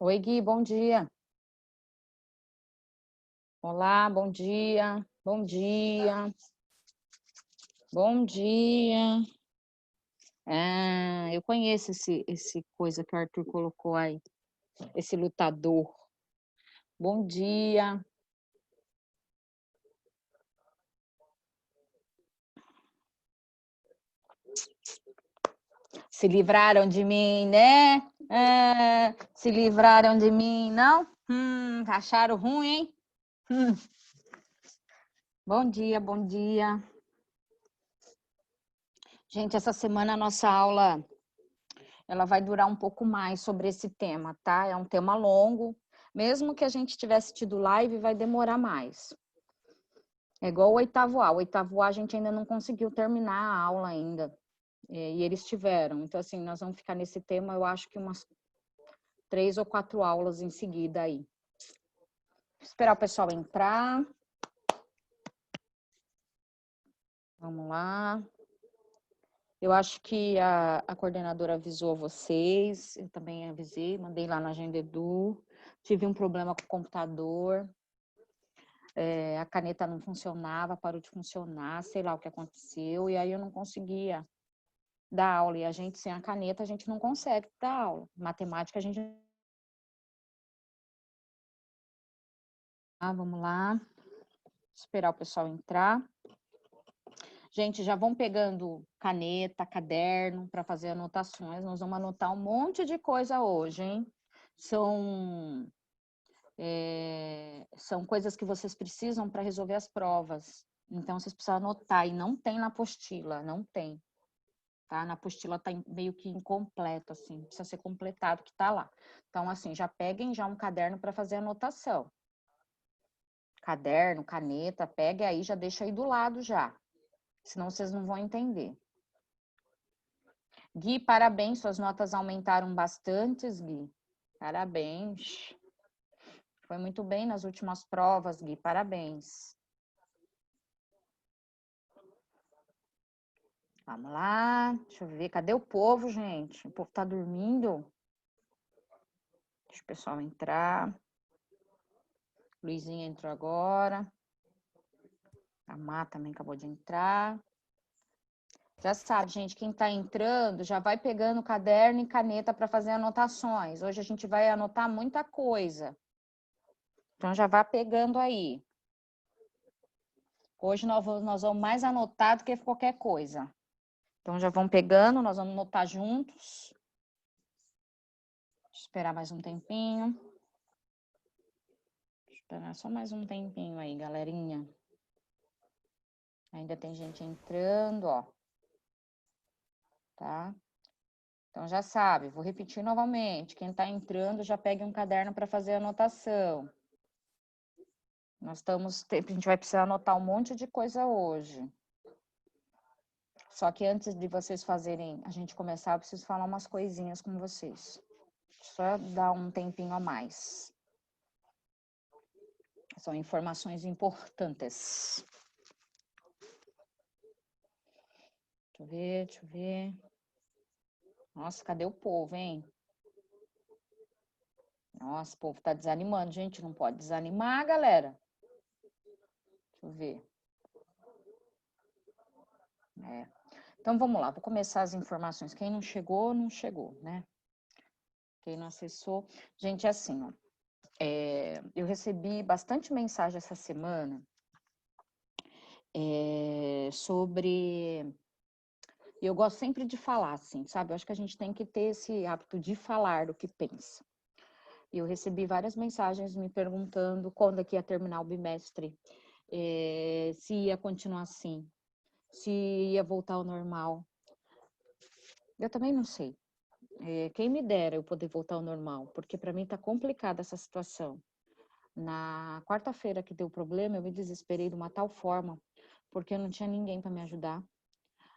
Oi, Gui, bom dia. Olá, bom dia. Bom dia. Bom dia. Eu conheço esse coisa que o Arthur colocou aí, esse lutador. Bom dia. Se livraram de mim, né? Se livraram de mim, não? Acharam ruim, hein? Bom dia, bom dia. Gente, essa semana a nossa aula ela vai durar um pouco mais sobre esse tema, tá? É um tema longo. Mesmo que a gente tivesse tido live, vai demorar mais. É igual o oitavo A. O oitavo A a gente ainda não conseguiu terminar a aula ainda. E eles tiveram. Então, assim, nós vamos ficar nesse tema, eu acho que umas 3 ou 4 aulas em seguida aí. Vou esperar o pessoal entrar. Vamos lá. Eu acho que a coordenadora avisou vocês, eu também avisei, mandei lá na Agenda Edu. Tive um problema com o computador, a caneta não funcionava, parou de funcionar, sei lá o que aconteceu, e aí eu não conseguia dar aula. E a gente, sem a caneta, a gente não consegue dar aula. Matemática, a gente... vamos lá, esperar o pessoal entrar. Gente, já vão pegando caneta, caderno para fazer anotações. Nós vamos anotar um monte de coisa hoje, hein? São coisas que vocês precisam para resolver as provas. Então, vocês precisam anotar. E não tem na apostila, não tem. Tá? Na apostila está meio que incompleto, assim. Precisa ser completado que está lá. Então, assim, já peguem já um caderno para fazer anotação. Caderno, caneta, pegue aí, já deixa aí do lado já. Senão vocês não vão entender. Gui, parabéns, suas notas aumentaram bastante, Gui. Parabéns. Foi muito bem nas últimas provas, Gui, parabéns. Vamos lá, deixa eu ver, cadê o povo, gente? O povo tá dormindo? Deixa o pessoal entrar. Luizinha entrou agora. A Má também acabou de entrar. Já sabe, gente, quem tá entrando já vai pegando caderno e caneta para fazer anotações. Hoje a gente vai anotar muita coisa. Então já vá pegando aí. Hoje nós vamos mais anotar do que qualquer coisa. Então já vão pegando, nós vamos anotar juntos. Deixa eu esperar mais um tempinho. Esperar só mais um tempinho aí, galerinha. Ainda tem gente entrando, ó. Tá? Então já sabe, vou repetir novamente. Quem tá entrando já pegue um caderno para fazer a anotação. A gente vai precisar anotar um monte de coisa hoje. Só que antes de vocês fazerem, a gente começar, eu preciso falar umas coisinhas com vocês. Só dar um tempinho a mais. São informações importantes. Deixa eu ver. Nossa, cadê o povo, hein? Nossa, o povo tá desanimando. Gente, não pode desanimar, galera. Deixa eu ver. Então, vamos lá. Vou começar as informações. Quem não chegou, não chegou, né? Quem não acessou. Gente, é assim, ó. Eu recebi bastante mensagem essa semana sobre... E eu gosto sempre de falar, assim, sabe? Eu acho que a gente tem que ter esse hábito de falar do que pensa. E eu recebi várias mensagens me perguntando quando é que ia terminar o bimestre, se ia continuar assim, se ia voltar ao normal. Eu também não sei. Quem me dera eu poder voltar ao normal, porque para mim tá complicada essa situação. Na quarta-feira que deu problema, eu me desesperei de uma tal forma, porque eu não tinha ninguém para me ajudar.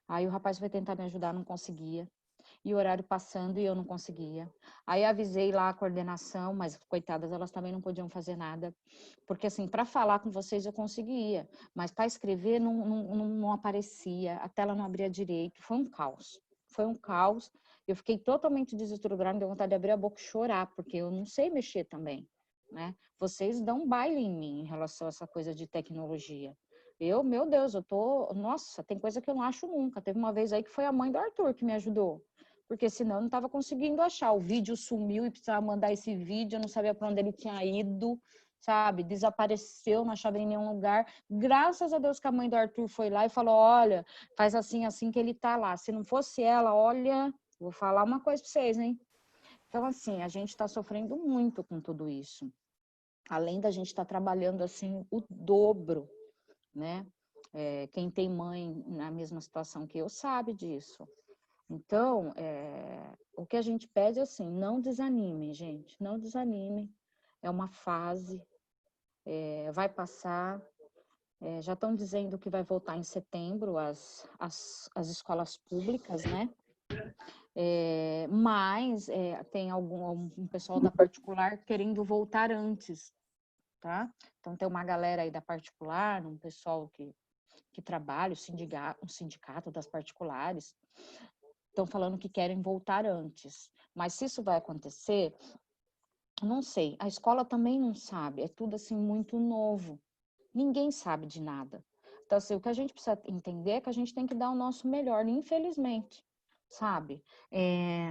Aí o rapaz foi tentar me ajudar, não conseguia. E o horário passando e eu não conseguia. Aí avisei lá a coordenação, mas coitadas, elas também não podiam fazer nada. Porque assim, para falar com vocês eu conseguia, mas para escrever não aparecia, a tela não abria direito, foi um caos. Foi um caos Eu fiquei totalmente desestruturada, deu vontade de abrir a boca e chorar, porque eu não sei mexer também, né? Vocês dão baile em mim em relação a essa coisa de tecnologia. Meu Deus, nossa, tem coisa que eu não acho nunca. Teve uma vez aí que foi a mãe do Arthur que me ajudou, porque senão eu não estava conseguindo achar. O vídeo sumiu e precisava mandar esse vídeo, eu não sabia para onde ele tinha ido, sabe? Desapareceu, não achava em nenhum lugar. Graças a Deus que a mãe do Arthur foi lá e falou, olha, faz assim, assim que ele tá lá. Se não fosse ela, olha, vou falar uma coisa para vocês, hein? Então, assim, a gente está sofrendo muito com tudo isso. Além da gente estar trabalhando, assim, o dobro, né? Quem tem mãe na mesma situação que eu sabe disso. Então, o que a gente pede é assim, não desanimem, gente, não desanimem. É uma fase, vai passar. Já estão dizendo que vai voltar em setembro as escolas públicas, né? Mas tem um pessoal da particular querendo voltar antes, tá? Então tem uma galera aí da particular, um pessoal que trabalha, o sindicato das particulares, estão falando que querem voltar antes. Mas se isso vai acontecer, não sei. A escola também não sabe, é tudo assim muito novo. Ninguém sabe de nada. Então, assim, o que a gente precisa entender é que a gente tem que dar o nosso melhor, infelizmente, sabe?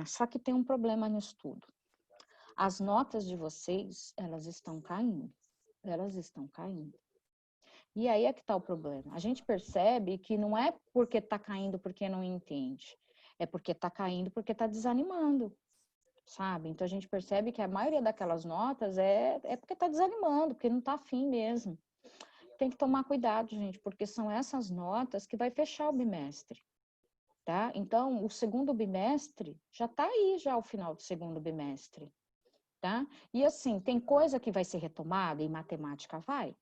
Só que tem um problema nisso tudo. As notas de vocês, elas estão caindo. Elas estão caindo. E aí é que está o problema. A gente percebe que não é porque está caindo porque não entende. É porque está caindo porque está desanimando, sabe? Então a gente percebe que a maioria daquelas notas é porque está desanimando, porque não está afim mesmo. Tem que tomar cuidado, gente, porque são essas notas que vai fechar o bimestre, tá? Então, o segundo bimestre já está aí, já o final do segundo bimestre, tá? E assim, tem coisa que vai ser retomada, e matemática vai.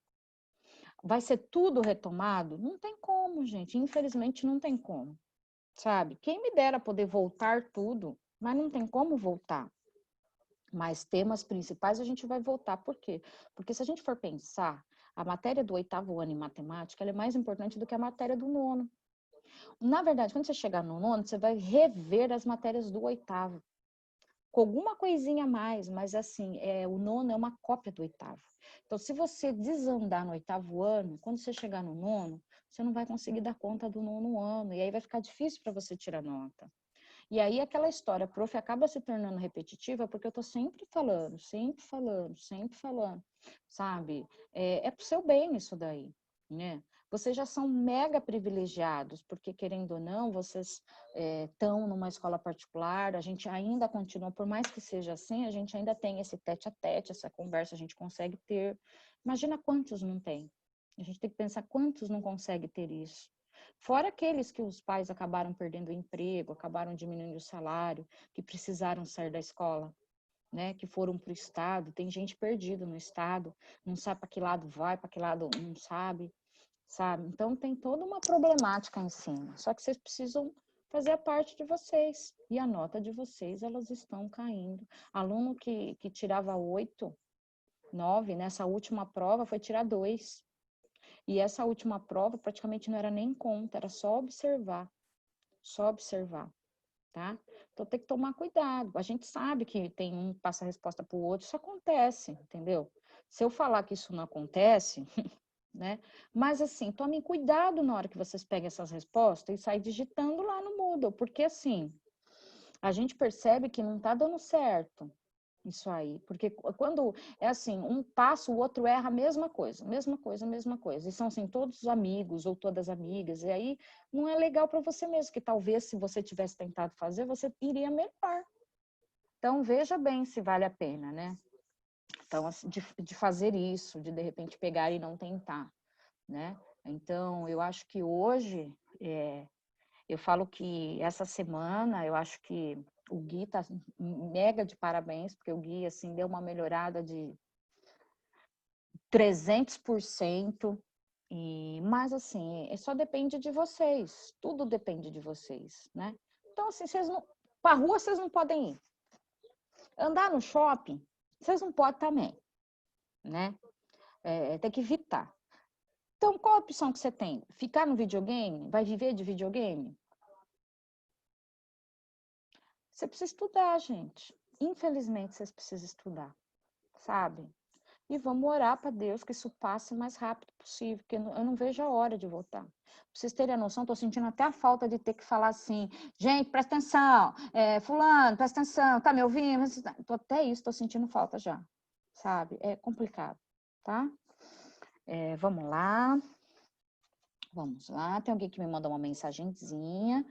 Vai ser tudo retomado? Não tem como, gente. Infelizmente, não tem como, sabe? Quem me dera poder voltar tudo, mas não tem como voltar. Mas temas principais a gente vai voltar. Por quê? Porque se a gente for pensar, a matéria do 8º ano em matemática, ela é mais importante do que a matéria do 9º. Na verdade, quando você chegar no 9º, você vai rever as matérias do 8º. Com alguma coisinha a mais, mas assim, o 9º é uma cópia do 8º. Então, se você desandar no 8º ano, quando você chegar no 9º, você não vai conseguir dar conta do 9º ano, e aí vai ficar difícil para você tirar nota. E aí aquela história, prof, acaba se tornando repetitiva, porque eu tô sempre falando, sempre falando, sempre falando, sabe? Pro seu bem isso daí, né? Vocês já são mega privilegiados, porque querendo ou não, vocês estão numa escola particular, a gente ainda continua, por mais que seja assim, a gente ainda tem esse tete a tete, essa conversa a gente consegue ter. Imagina quantos não tem. A gente tem que pensar quantos não conseguem ter isso. Fora aqueles que os pais acabaram perdendo o emprego, acabaram diminuindo o salário, que precisaram sair da escola, né? Que foram para o estado. Tem gente perdida no estado, não sabe para que lado vai, para que lado não sabe, sabe? Então tem toda uma problemática em cima. Só que vocês precisam fazer a parte de vocês. E a nota de vocês, elas estão caindo. Aluno que tirava 8, 9, nessa última prova foi tirar 2. E essa última prova praticamente não era nem conta, era só observar, tá? Então tem que tomar cuidado. A gente sabe que tem um que passa a resposta para o outro, isso acontece, entendeu? Se eu falar que isso não acontece, né? Mas assim, tomem cuidado na hora que vocês pegam essas respostas e saem digitando lá no Moodle, porque assim, a gente percebe que não está dando certo. Isso aí, porque quando é assim, um passa, o outro erra a mesma coisa, mesma coisa, mesma coisa. E são assim, todos os amigos ou todas amigas, e aí não é legal para você mesmo, que talvez se você tivesse tentado fazer, você iria melhor. Então, veja bem se vale a pena, né? Então, assim, de fazer isso, de repente pegar e não tentar, né? Então, eu acho que hoje, eu falo que essa semana, eu acho que o Gui tá mega de parabéns, porque o Gui, assim, deu uma melhorada de 300%, mas, assim, só depende de vocês, tudo depende de vocês, né? Então, assim, para rua vocês não podem ir. Andar no shopping, vocês não podem também, né? Tem que evitar. Então, qual a opção que você tem? Ficar no videogame? Vai viver de videogame? Você precisa estudar, gente. Infelizmente, vocês precisam estudar, sabe? E vamos orar para Deus que isso passe o mais rápido possível, porque eu não vejo a hora de voltar. Pra vocês terem a noção, estou sentindo até a falta de ter que falar assim, gente, presta atenção, fulano, presta atenção, tá me ouvindo? Até isso estou sentindo falta já, sabe? É complicado, tá? Vamos lá. Vamos lá, tem alguém que me mandou uma mensagenzinha.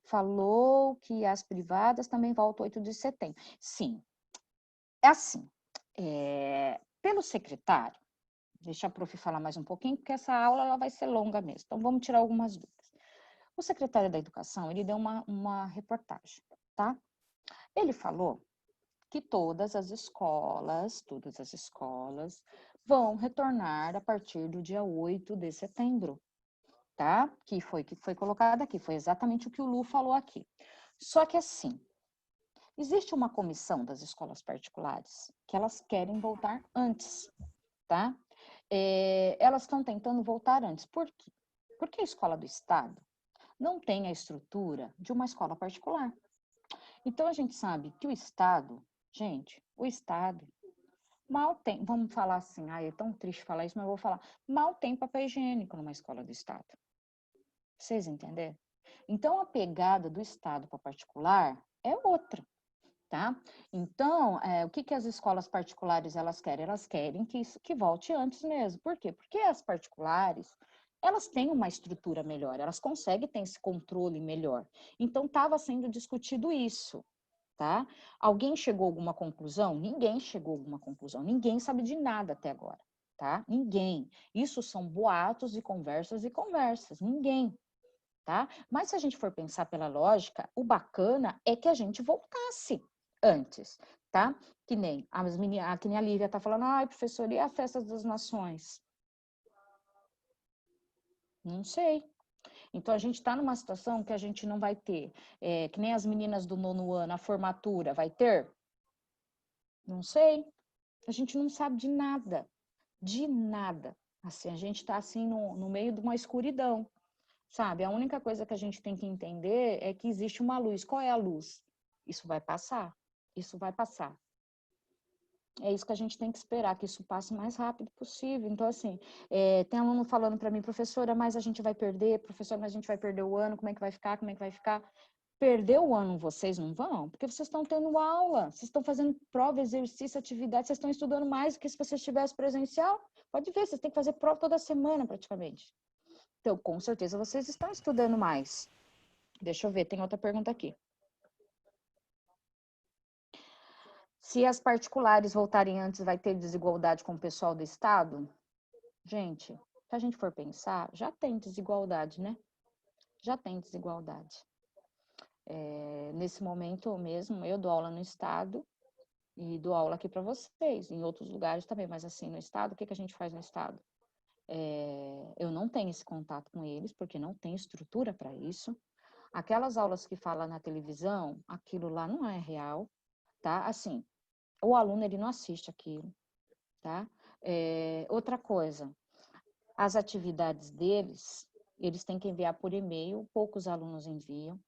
Falou que as privadas também voltam 8 de setembro. Sim, é assim. Pelo secretário, deixa a prof falar mais um pouquinho, porque essa aula ela vai ser longa mesmo. Então, vamos tirar algumas dúvidas. O secretário da Educação, ele deu uma reportagem, tá? Ele falou que todas as escolas vão retornar a partir do dia 8 de setembro, tá? Que foi colocado aqui, foi exatamente o que o Lu falou aqui. Só que assim, existe uma comissão das escolas particulares que elas querem voltar antes, tá? Elas estão tentando voltar antes. Por quê? Porque a escola do Estado não tem a estrutura de uma escola particular. Então, a gente sabe que o Estado, gente, o Estado mal tem, vamos falar assim, é tão triste falar isso, mas eu vou falar, mal tem papel higiênico numa escola do Estado. Vocês entenderam? Então, a pegada do Estado para particular é outra, tá? Então, o que as escolas particulares elas querem? Elas querem que volte antes mesmo. Por quê? Porque as particulares, elas têm uma estrutura melhor, elas conseguem ter esse controle melhor. Então, estava sendo discutido isso, tá? Alguém chegou a alguma conclusão? Ninguém chegou a alguma conclusão. Ninguém sabe de nada até agora, tá? Ninguém. Isso são boatos e conversas. Ninguém. Tá? Mas se a gente for pensar pela lógica, o bacana é que a gente voltasse antes, tá? Que nem que nem a Lívia tá falando, ai, professor, e a festa das nações? Não sei. Então, a gente está numa situação que a gente não vai ter, que nem as meninas do 9º ano, a formatura, vai ter? Não sei. A gente não sabe de nada, de nada. Assim, a gente está assim no meio de uma escuridão. Sabe, a única coisa que a gente tem que entender é que existe uma luz. Qual é a luz? Isso vai passar. Isso vai passar. É isso que a gente tem que esperar, que isso passe o mais rápido possível. Então, assim, tem aluno falando para mim, professora, mas a gente vai perder, professora, mas a gente vai perder o ano, como é que vai ficar, como é que vai ficar? Perder o ano vocês não vão, porque vocês estão tendo aula, vocês estão fazendo prova, exercício, atividade, vocês estão estudando mais do que se vocês estivessem presencial. Pode ver, vocês têm que fazer prova toda semana, praticamente. Então, com certeza, vocês estão estudando mais. Deixa eu ver, tem outra pergunta aqui. Se as particulares voltarem antes, vai ter desigualdade com o pessoal do Estado? Gente, se a gente for pensar, já tem desigualdade, né? Já tem desigualdade. Nesse momento mesmo, eu dou aula no Estado e dou aula aqui para vocês, em outros lugares também, mas assim, no Estado, o que a gente faz no Estado? Eu não tenho esse contato com eles, porque não tem estrutura para isso. Aquelas aulas que fala na televisão, aquilo lá não é real, tá? Assim, o aluno, ele não assiste aquilo, tá? Outra coisa, as atividades deles, eles têm que enviar por e-mail, poucos alunos enviam,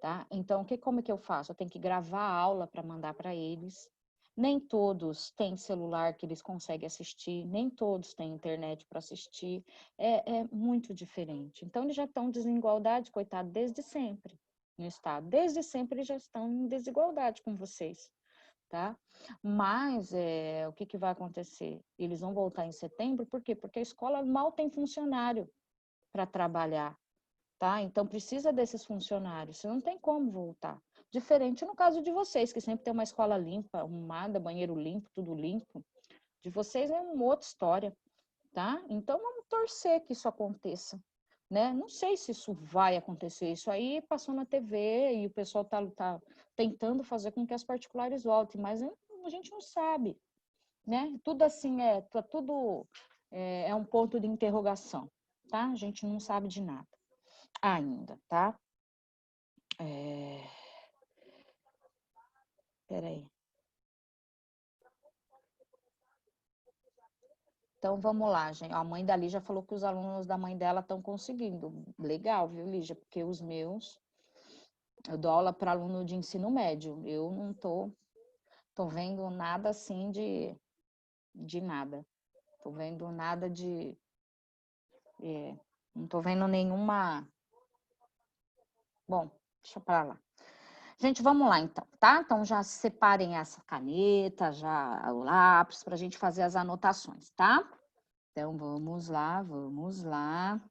tá? Então, como é que eu faço? Eu tenho que gravar a aula para mandar para eles. Nem todos têm celular que eles conseguem assistir, nem todos têm internet para assistir. É muito diferente. Então, eles já estão em desigualdade, coitado, desde sempre no Estado. Desde sempre eles já estão em desigualdade com vocês, tá? Mas o que vai acontecer? Eles vão voltar em setembro, por quê? Porque a escola mal tem funcionário para trabalhar, tá? Então precisa desses funcionários, você não tem como voltar. Diferente no caso de vocês, que sempre tem uma escola limpa, arrumada, banheiro limpo, tudo limpo. De vocês é uma outra história, tá? Então vamos torcer que isso aconteça, né? Não sei se isso vai acontecer. Isso aí passou na TV e o pessoal tá tentando fazer com que as particulares voltem, mas a gente não sabe, né? Tudo assim tudo é um ponto de interrogação, tá? A gente não sabe de nada ainda, tá? Peraí. Então vamos lá, gente. A mãe da Lígia falou que os alunos da mãe dela estão conseguindo. Legal, viu, Lígia? Porque os meus Eu dou aula para aluno de ensino médio. Eu não tô vendo nada assim de nada. Tô vendo nada de... não tô vendo nenhuma... Bom, deixa para lá. Gente, vamos lá então, tá? Então já separem essa caneta, já o lápis, para a gente fazer as anotações, tá? Então vamos lá, vamos lá.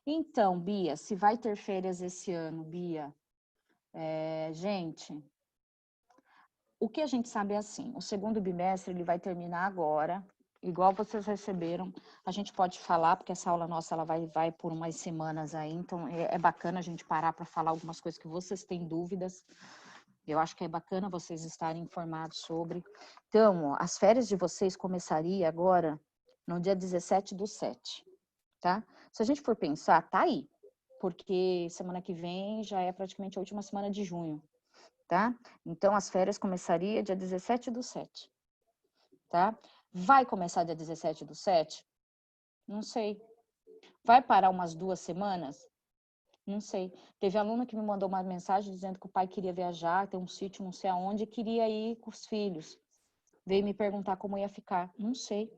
Então, Bia, se vai ter férias esse ano, Bia, gente, o que a gente sabe é assim, o segundo bimestre ele vai terminar agora, igual vocês receberam, a gente pode falar, porque essa aula nossa ela vai por umas semanas aí, então é bacana a gente parar para falar algumas coisas que vocês têm dúvidas. Eu acho que é bacana vocês estarem informados sobre. Então, ó, as férias de vocês começaria agora no dia 17/7, tá? Se a gente for pensar, tá aí, porque semana que vem já é praticamente a última semana de junho, tá? Então, as férias começaria dia 17/7, tá? Vai começar dia 17/7? Não sei. Vai parar umas 2 semanas? Não sei. Teve aluno que me mandou uma mensagem dizendo que o pai queria viajar, ter um sítio não sei aonde, e queria ir com os filhos. Veio me perguntar como ia ficar. Não sei.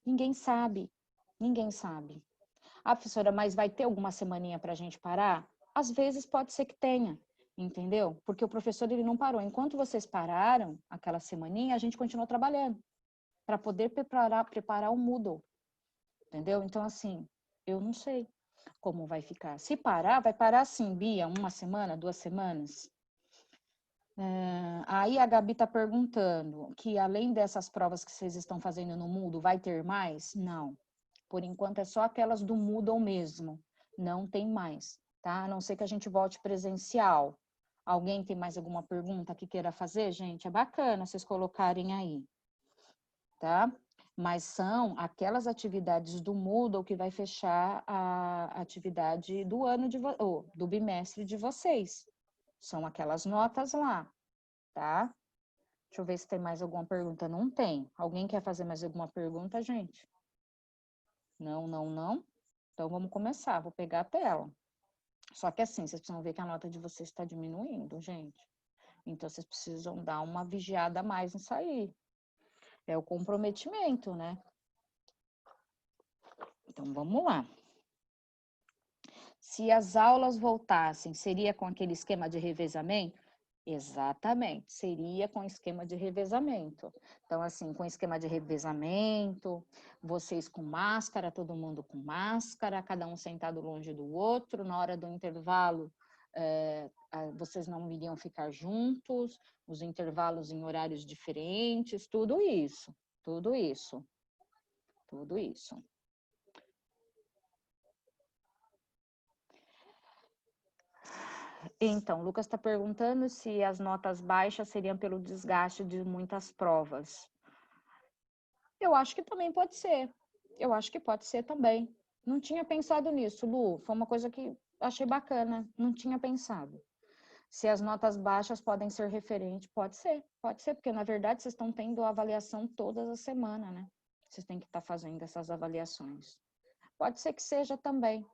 Ninguém sabe. Ninguém sabe. Ah, professora, mas vai ter alguma semaninha para a gente parar? Às vezes pode ser que tenha, entendeu? Porque o professor ele não parou. Enquanto vocês pararam aquela semaninha, a gente continuou trabalhando para poder preparar o Moodle, entendeu? Então, assim, eu não sei como vai ficar. Se parar, vai parar assim, Bia, 1 semana, 2 semanas. Aí a Gabi está perguntando que além dessas provas que vocês estão fazendo no Moodle, vai ter mais? Não. Por enquanto é só aquelas do Moodle mesmo. Não tem mais, tá? A não ser que a gente volte presencial. Alguém tem mais alguma pergunta que queira fazer, gente? É bacana vocês colocarem aí, tá? Mas são aquelas atividades do Moodle que vai fechar a atividade do ano do bimestre de vocês. São aquelas notas lá, tá? Deixa eu ver se tem mais alguma pergunta. Não tem. Alguém quer fazer mais alguma pergunta, gente? Não, não, não. Então vamos começar. Vou pegar a tela. Só que assim, vocês precisam ver que a nota de vocês está diminuindo, gente. Então vocês precisam dar uma vigiada a mais nisso aí. É o comprometimento, né? Então vamos lá. Se as aulas voltassem, seria com aquele esquema de revezamento? Exatamente, seria com esquema de revezamento. Então, assim, com esquema de revezamento, vocês com máscara, todo mundo com máscara, cada um sentado longe do outro, na hora do intervalo, vocês não iriam ficar juntos, os intervalos em horários diferentes, tudo isso, tudo isso, tudo isso. Então, o Lucas está perguntando se as notas baixas seriam pelo desgaste de muitas provas. Eu acho que também pode ser. Eu acho que pode ser também. Não tinha pensado nisso, Lu. Foi uma coisa que achei bacana. Não tinha pensado. Se as notas baixas podem ser referente, pode ser, porque na verdade vocês estão tendo avaliação todas as semanas, né? Vocês têm que estar fazendo essas avaliações. Pode ser que seja também,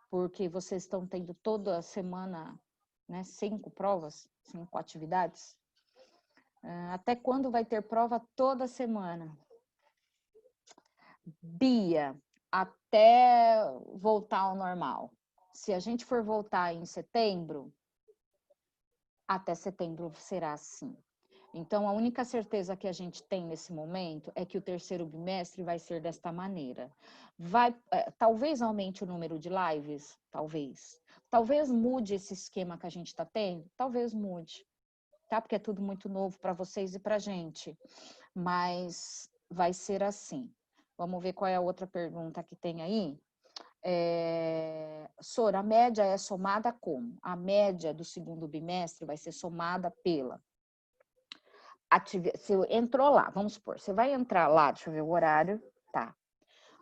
porque vocês estão tendo toda semana, né, 5 provas, 5 atividades. Até quando vai ter prova toda semana? Bia, até voltar ao normal. Se a gente for voltar em setembro, até setembro será assim. Então, a única certeza que a gente tem nesse momento é que o terceiro bimestre vai ser desta maneira. Talvez aumente o número de lives, talvez. Talvez mude esse esquema que a gente está tendo, talvez mude, tá? Porque é tudo muito novo para vocês e para a gente. Mas vai ser assim. Vamos ver qual é a outra pergunta que tem aí. Sora, a média é somada como? A média do segundo bimestre vai ser somada pela... Você entrou lá, vamos supor, você vai entrar lá, deixa eu ver o horário, tá.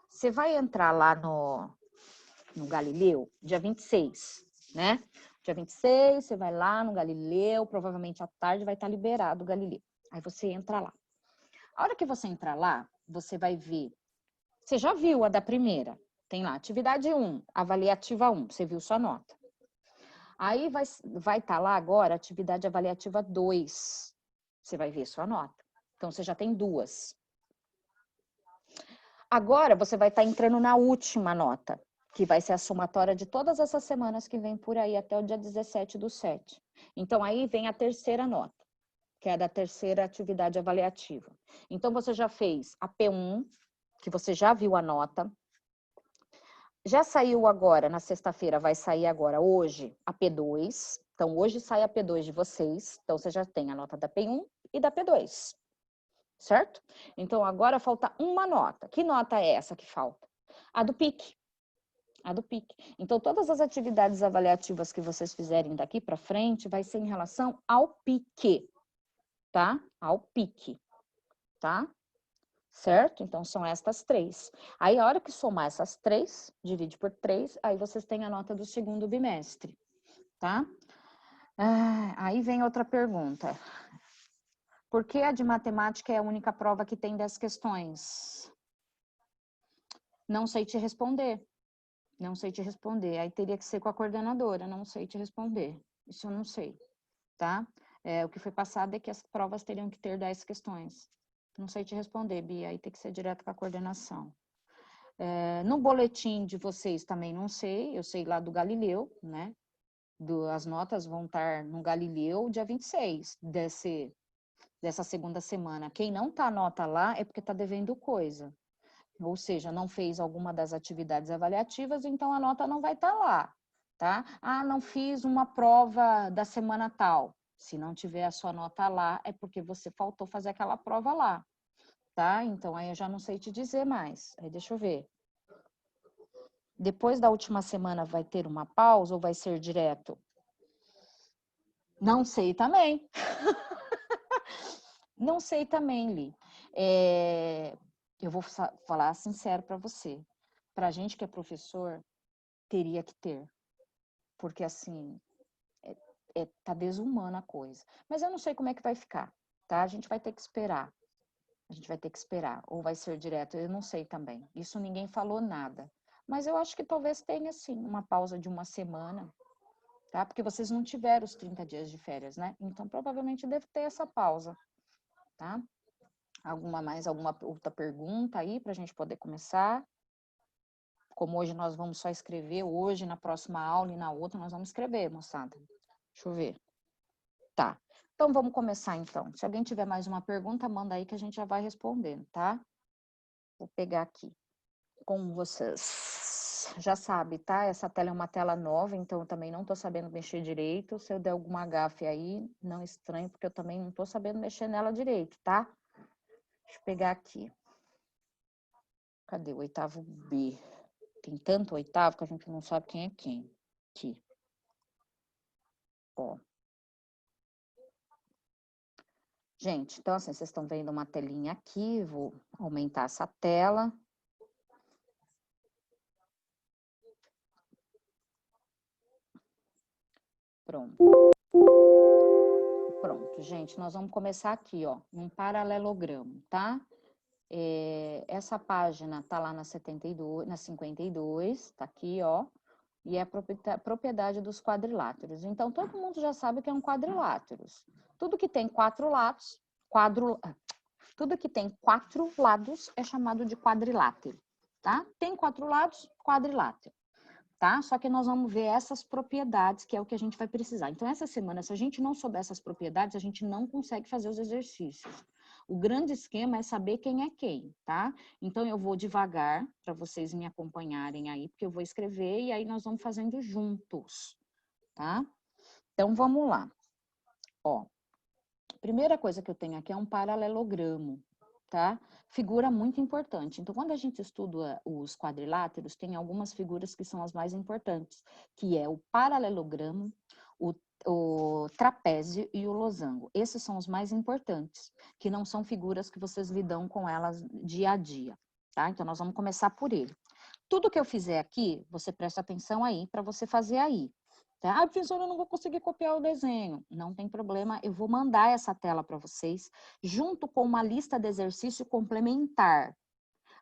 Você vai entrar lá no Galileu, dia 26, né? Dia 26, você vai lá no Galileu, provavelmente à tarde vai estar liberado o Galileu. Aí você entra lá. A hora que você entrar lá, você vai ver... Você já viu a da primeira? Tem lá, atividade 1, avaliativa 1, você viu sua nota. Aí vai estar lá agora atividade avaliativa 2. Você vai ver sua nota. Então, você já tem 2. Agora, você vai estar entrando na última nota, que vai ser a somatória de todas essas semanas que vem por aí, até o dia 17/7. Então, aí vem a terceira nota, que é a da terceira atividade avaliativa. Então, você já fez a P1, que você já viu a nota. Já saiu agora, na sexta-feira, vai sair agora, hoje, a P2. Então, hoje sai a P2 de vocês. Então, você já tem a nota da P1 e da P2. Certo? Então, agora falta uma nota. Que nota é essa que falta? A do PIC. A do PIC. Então, todas as atividades avaliativas que vocês fizerem daqui para frente vai ser em relação ao PIC, tá? Ao PIC, tá? Certo? Então, são estas 3. Aí, a hora que somar essas 3, divide por 3, aí vocês têm a nota do segundo bimestre, tá? Aí vem outra pergunta. Por que a de matemática é a única prova que tem 10 questões? Não sei te responder. Não sei te responder. Aí teria que ser com a coordenadora. Não sei te responder. Isso eu não sei, tá? O que foi passado é que as provas teriam que ter 10 questões. Não sei te responder, Bia. Aí tem que ser direto com a coordenação. No boletim de vocês também não sei. Eu sei lá do Galileu, né? As notas vão estar no Galileu dia 26 dessa segunda semana. Quem não tá nota lá é porque tá devendo coisa. Ou seja, não fez alguma das atividades avaliativas, então a nota não vai estar lá, tá? Ah, não fiz uma prova da semana tal. Se não tiver a sua nota lá, é porque você faltou fazer aquela prova lá, tá? Então, aí eu já não sei te dizer mais. Aí, deixa eu ver. Depois da última semana vai ter uma pausa ou vai ser direto? Não sei também. Não sei também, Li. Eu vou falar sincero para você. Para a gente que é professor, teria que ter. Porque, assim, tá desumana a coisa. Mas eu não sei como é que vai ficar, tá? A gente vai ter que esperar. A gente vai ter que esperar. Ou vai ser direto, eu não sei também. Isso ninguém falou nada. Mas eu acho que talvez tenha, sim, uma pausa de uma semana, tá? Porque vocês não tiveram os 30 dias de férias, né? Então, provavelmente deve ter essa pausa, tá? Alguma outra pergunta aí para a gente poder começar? Como hoje nós vamos só escrever, hoje na próxima aula e na outra nós vamos escrever, moçada. Deixa eu ver. Tá. Então, vamos começar, então. Se alguém tiver mais uma pergunta, manda aí que a gente já vai respondendo, tá? Vou pegar aqui com vocês. Já sabe, tá? Essa tela é uma tela nova, então eu também não tô sabendo mexer direito. Se eu der alguma gafe aí, não estranho, porque eu também não tô sabendo mexer nela direito, tá? Deixa eu pegar aqui. Cadê o oitavo B? Tem tanto oitavo que a gente não sabe quem é quem. Aqui. Ó. Gente, então assim, vocês estão vendo uma telinha aqui, vou aumentar essa tela. Pronto. Pronto, gente, nós vamos começar aqui, ó, um paralelogramo, tá? Essa página tá lá na 72, na 52, tá aqui, ó, e é a propriedade dos quadriláteros. Então, todo mundo já sabe o que é um quadrilátero. Tudo que tem tudo que tem 4 lados é chamado de quadrilátero, tá? Tem 4 lados, quadrilátero. Tá? Só que nós vamos ver essas propriedades, que é o que a gente vai precisar. Então, essa semana, se a gente não souber essas propriedades, a gente não consegue fazer os exercícios. O grande esquema é saber quem é quem, tá? Então, eu vou devagar para vocês me acompanharem aí, porque eu vou escrever e aí nós vamos fazendo juntos, tá? Então, vamos lá. Ó, a primeira coisa que eu tenho aqui é um paralelogramo, tá? Figura muito importante. Então, quando a gente estuda os quadriláteros, tem algumas figuras que são as mais importantes, que é o paralelogramo, o trapézio e o losango. Esses são os mais importantes, que não são figuras que vocês lidam com elas dia a dia, tá? Então, nós vamos começar por ele. Tudo que eu fizer aqui, você presta atenção aí para você fazer aí. Ah, professora, eu não vou conseguir copiar o desenho. Não tem problema, eu vou mandar essa tela para vocês, junto com uma lista de exercício complementar.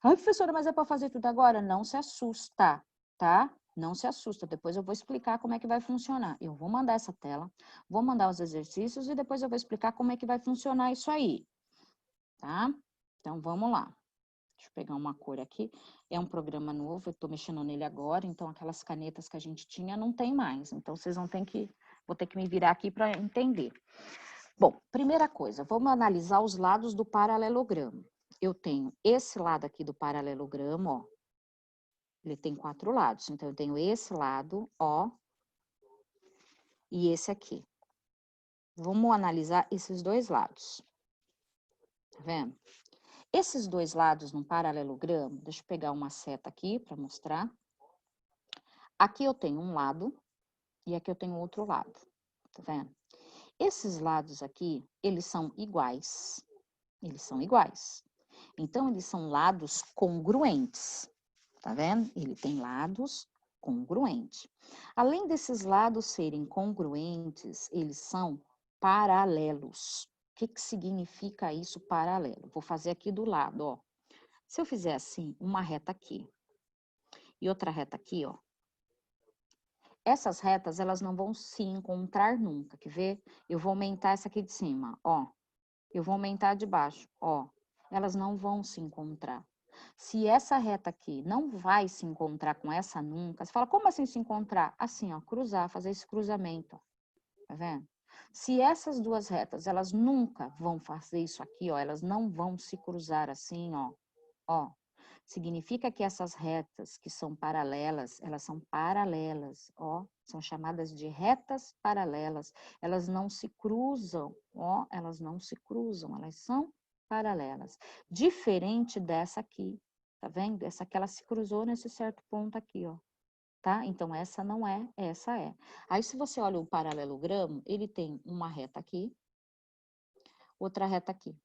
Ah, professora, mas é para fazer tudo agora? Não se assusta, tá? Não se assusta, depois eu vou explicar como é que vai funcionar. Eu vou mandar essa tela, vou mandar os exercícios e depois eu vou explicar como é que vai funcionar isso aí, tá? Então, vamos lá. Deixa eu pegar uma cor aqui. É um programa novo, eu tô mexendo nele agora, então aquelas canetas que a gente tinha não tem mais. Então, vocês vão ter que, vou ter que me virar aqui para entender. Bom, primeira coisa, vamos analisar os lados do paralelogramo. Eu tenho esse lado aqui do paralelogramo, ó. Ele tem 4 lados, então eu tenho esse lado, ó, e esse aqui. Vamos analisar esses dois lados. Tá vendo? Esses dois lados no paralelogramo, deixa eu pegar uma seta aqui para mostrar. Aqui eu tenho um lado e aqui eu tenho outro lado, tá vendo? Esses lados aqui, eles são iguais. Eles são iguais. Então, eles são lados congruentes, tá vendo? Ele tem lados congruentes. Além desses lados serem congruentes, eles são paralelos. O que que significa isso, paralelo? Vou fazer aqui do lado, ó. Se eu fizer assim, uma reta aqui e outra reta aqui, ó. Essas retas, elas não vão se encontrar nunca, quer ver? Eu vou aumentar essa aqui de cima, ó. Eu vou aumentar de baixo, ó. Elas não vão se encontrar. Se essa reta aqui não vai se encontrar com essa nunca, você fala, como assim se encontrar? Assim, ó, cruzar, fazer esse cruzamento, ó. Tá vendo? Se essas duas retas, elas nunca vão fazer isso aqui, ó, elas não vão se cruzar assim, ó. Significa que essas retas que são paralelas, elas são paralelas, ó, são chamadas de retas paralelas. Elas não se cruzam, ó, elas não se cruzam, elas são paralelas. Diferente dessa aqui, tá vendo? Essa aqui, ela se cruzou nesse certo ponto aqui, ó, tá? Então, essa não é, essa é. Aí, se você olha o paralelogramo, ele tem uma reta aqui, outra reta aqui.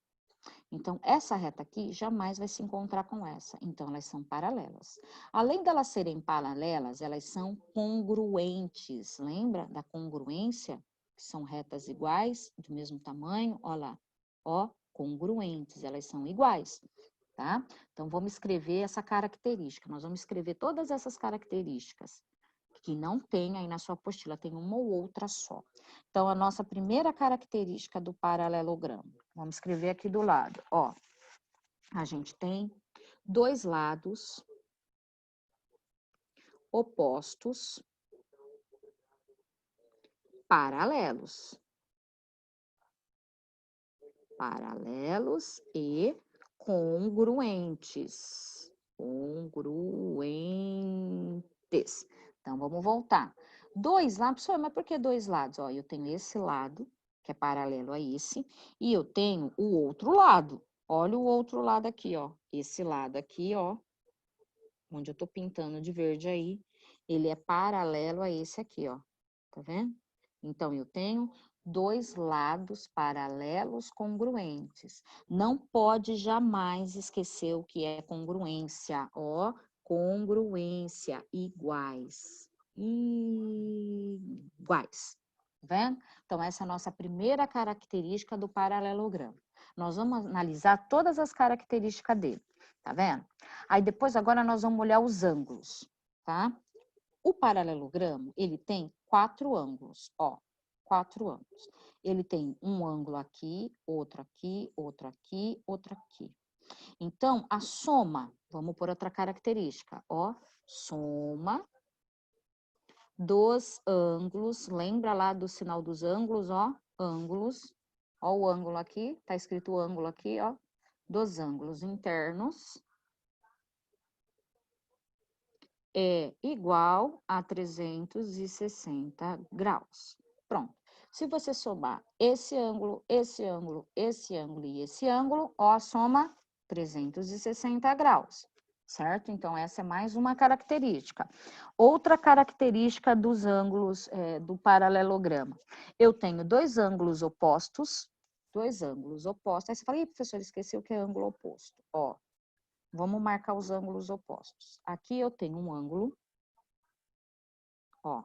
Então, essa reta aqui jamais vai se encontrar com essa. Então, elas são paralelas. Além delas serem paralelas, elas são congruentes. Lembra da congruência? Que são retas iguais, do mesmo tamanho. Olha lá, ó, congruentes, elas são iguais, tá? Então, vamos escrever essa característica. Nós vamos escrever todas essas características que não tem aí na sua apostila, tem uma ou outra só. Então, a nossa primeira característica do paralelogramo, vamos escrever aqui do lado, ó. A gente tem dois lados opostos paralelos. Paralelos e congruentes. Congruentes. Então, vamos voltar. Dois lados, professor, mas por que dois lados? Ó, eu tenho esse lado, que é paralelo a esse, e eu tenho o outro lado. Olha o outro lado aqui, ó. Esse lado aqui, ó, onde eu tô pintando de verde aí, ele é paralelo a esse aqui, ó. Tá vendo? Então, eu tenho dois lados paralelos congruentes. Não pode jamais esquecer o que é congruência, ó. Congruência, iguais. Iguais. Tá vendo? Então, essa é a nossa primeira característica do paralelogramo. Nós vamos analisar todas as características dele, tá vendo? Aí, depois, agora, nós vamos olhar os ângulos, tá? O paralelogramo, ele tem 4 ângulos, ó, 4 ângulos. Ele tem um ângulo aqui, outro aqui, outro aqui, outro aqui. Então, a soma, vamos por outra característica, ó, soma dos ângulos, lembra lá do sinal dos ângulos, ó, ângulos, ó o ângulo aqui, tá escrito ângulo aqui, ó, dos ângulos internos, é igual a 360 graus. Pronto. Se você somar esse ângulo, esse ângulo, esse ângulo e esse ângulo, ó, soma 360 graus, certo? Então, essa é mais uma característica. Outra característica dos ângulos do paralelograma. Eu tenho dois ângulos opostos. Aí você fala, ih, professor, esqueceu o que é ângulo oposto. Ó, vamos marcar os ângulos opostos. Aqui eu tenho um ângulo, ó.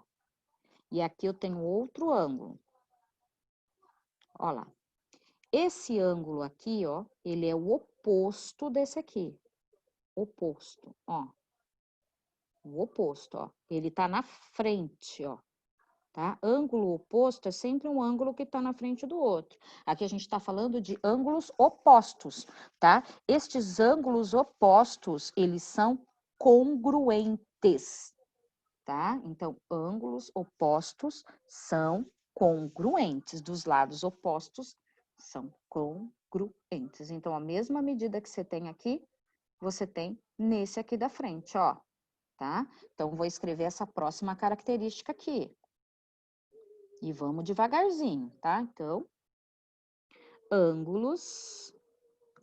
E aqui eu tenho outro ângulo. Ó lá. Esse ângulo aqui, ó, ele é o oposto desse aqui. Oposto, ó. O oposto, ó. Ele tá na frente, ó. Tá? Ângulo oposto é sempre um ângulo que está na frente do outro. Aqui a gente está falando de ângulos opostos, tá? Estes ângulos opostos, eles são congruentes, tá? Então, ângulos opostos são congruentes, dos lados opostos são congruentes. Então, a mesma medida que você tem aqui, você tem nesse aqui da frente, ó, tá? Então, vou escrever essa próxima característica aqui. E vamos devagarzinho, tá? Então, ângulos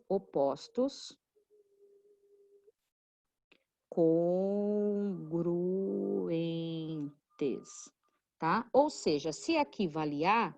opostos congruentes, tá? Ou seja, se aqui vale A,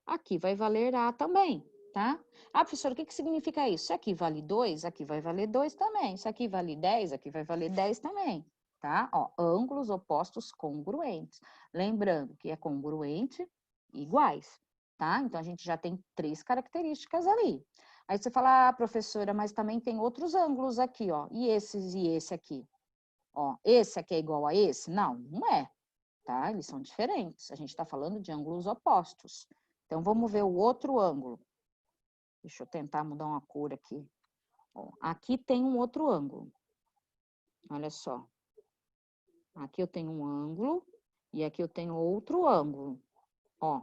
aqui vai valer A também, tá? Ah, professora, o que significa isso? Se aqui vale 2, aqui vai valer 2 também. Se aqui vale 10, aqui vai valer 10 também, tá? Ó, ângulos opostos congruentes. Lembrando que é congruente iguais, tá? Então, a gente já tem 3 características ali. Aí você fala, ah, professora, mas também tem outros ângulos aqui, ó. E esses e esse aqui? Ó, esse aqui é igual a esse? Não, não é, tá? Eles são diferentes. A gente está falando de ângulos opostos. Então, vamos ver o outro ângulo. Deixa eu tentar mudar uma cor aqui. Ó, aqui tem um outro ângulo. Olha só. Aqui eu tenho um ângulo e aqui eu tenho outro ângulo. Ó.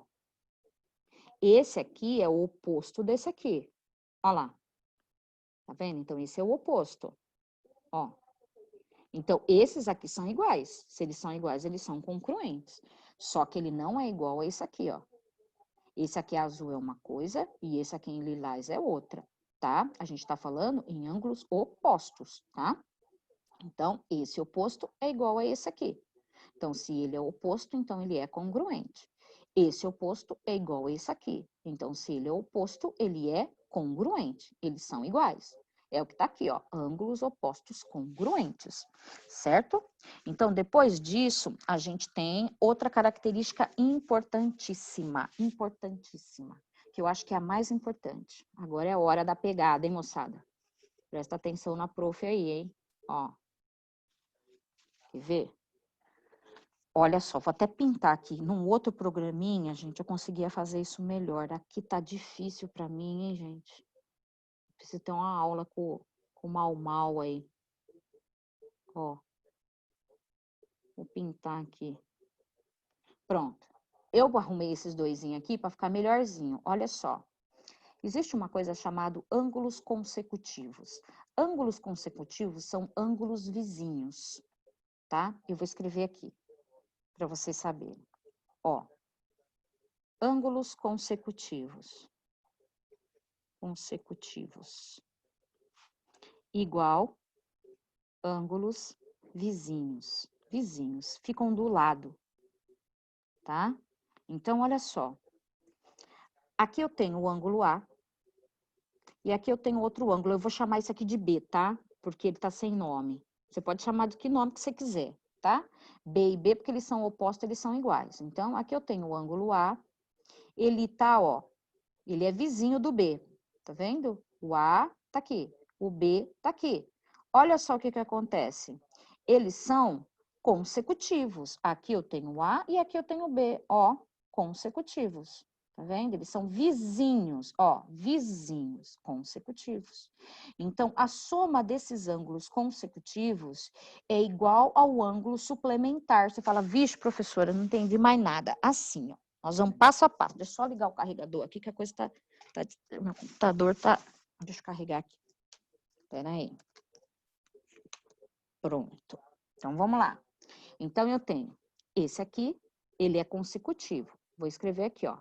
Esse aqui é o oposto desse aqui. Ó lá. Tá vendo? Então, esse é o oposto. Ó. Então, esses aqui são iguais. Se eles são iguais, eles são congruentes. Só que ele não é igual a esse aqui, ó. Esse aqui azul é uma coisa e esse aqui em lilás é outra, tá? A gente tá falando em ângulos opostos, tá? Então, esse oposto é igual a esse aqui. Então, se ele é oposto, então ele é congruente. Esse oposto é igual a esse aqui. Então, se ele é oposto, ele é congruente. Eles são iguais. É o que está aqui, ó, ângulos opostos congruentes, certo? Então, depois disso, a gente tem outra característica importantíssima, que eu acho que é a mais importante. Agora é a hora da pegada, hein, moçada? Presta atenção na prof aí, hein? Ó, quer ver? Olha só, vou até pintar aqui. Num outro programinha, gente, eu conseguia fazer isso melhor. Aqui tá difícil para mim, hein, gente? Preciso ter uma aula com o Mal aí. Ó. Vou pintar aqui. Pronto. Eu arrumei esses doisinhos aqui para ficar melhorzinho. Olha só. Existe uma coisa chamada ângulos consecutivos. Ângulos consecutivos são ângulos vizinhos, tá? Eu vou escrever aqui para vocês saberem. Ó. Ângulos consecutivos. Igual ângulos vizinhos. Vizinhos, ficam do lado, tá? Então, olha só. Aqui eu tenho o ângulo A e aqui eu tenho outro ângulo. Eu vou chamar isso aqui de B, tá? Porque ele tá sem nome. Você pode chamar de que nome que você quiser, tá? B e B, porque eles são opostos, eles são iguais. Então, aqui eu tenho o ângulo A. Ele tá, ó, ele é vizinho do B. Tá vendo? O A tá aqui, o B tá aqui. Olha só o que acontece. Eles são consecutivos. Aqui eu tenho o A e aqui eu tenho o B, ó, consecutivos. Tá vendo? Eles são vizinhos, ó, vizinhos consecutivos. Então, a soma desses ângulos consecutivos é igual ao ângulo suplementar. Você fala, vixe, professora, não entendi mais nada. Assim, ó. Nós vamos passo a passo. Deixa eu só ligar o carregador aqui, que a coisa tá meu computador tá... Deixa eu carregar aqui. Espera aí. Pronto. Então, vamos lá. Então, eu tenho esse aqui, ele é consecutivo. Vou escrever aqui, ó.